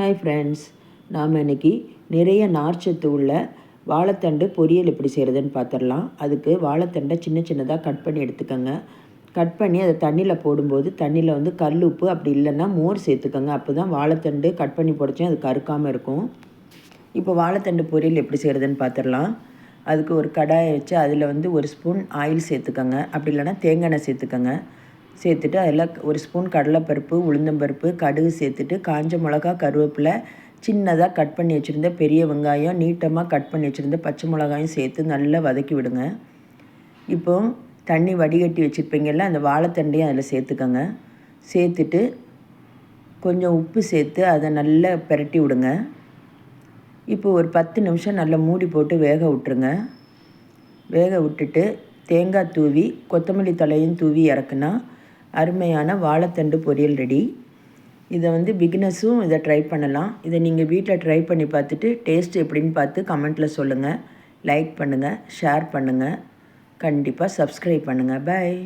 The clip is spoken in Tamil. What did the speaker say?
ஹாய் ஃப்ரெண்ட்ஸ், நாம் இன்றைக்கி நிறைய நார்ச்சத்து உள்ள வாழைத்தண்டு பொரியல் எப்படி செய்கிறதுன்னு பார்த்துடலாம். அதுக்கு வாழைத்தண்டை சின்ன சின்னதாக கட் பண்ணி எடுத்துக்கோங்க. கட் பண்ணி அதை தண்ணியில் போடும்போது தண்ணியில் வந்து கல் உப்பு அப்படி இல்லைன்னா மோர் சேர்த்துக்கோங்க. அப்போ தான் வாழைத்தண்டு கட் பண்ணி போடுச்சேன் அது கருக்காமல் இருக்கும். இப்போ வாழைத்தண்டு பொரியல் எப்படி செய்கிறதுன்னு பார்த்துடலாம். அதுக்கு ஒரு கடாயை வச்சு அதில் வந்து ஒரு ஸ்பூன் ஆயில் சேர்த்துக்கோங்க. அப்படி இல்லைன்னா தேங்காய் எண்ணெய் சேர்த்துக்கோங்க. சேர்த்துட்டு அதில் ஒரு ஸ்பூன் கடலைப்பருப்பு, உளுந்தம்பருப்பு, கடுகு சேர்த்துட்டு காஞ்ச மிளகா, கருவேப்பிலை, சின்னதாக கட் பண்ணி வச்சுருந்த பெரிய வெங்காயம், நீட்டமாக கட் பண்ணி வச்சுருந்த பச்சை மிளகாயும் சேர்த்து நல்லா வதக்கி விடுங்க. இப்போது தண்ணி வடிகட்டி வச்சுருப்பீங்கள்ல, அந்த வாழைத்தண்டையும் அதில் சேர்த்துக்கோங்க. சேர்த்துட்டு கொஞ்சம் உப்பு சேர்த்து அதை நல்லா பிரட்டி விடுங்க. இப்போ ஒரு 10 நிமிஷம் நல்லா மூடி போட்டு வேக விட்டுருங்க. வேக விட்டுட்டு தேங்காய் தூவி கொத்தமல்லி தலையும் தூவி இறக்குனா அருமையான வாழைத்தண்டு பொரியல் ரெடி. இதை வந்து பிகினர்ஸும் இதை ட்ரை பண்ணலாம். இதை நீங்கள் வீட்டில் ட்ரை பண்ணி பார்த்துட்டு டேஸ்ட் எப்படின்னு பார்த்து கமெண்ட்டில் சொல்லுங்கள். லைக் பண்ணுங்கள், ஷேர் பண்ணுங்கள், கண்டிப்பாக சப்ஸ்கிரைப் பண்ணுங்கள். பாய்.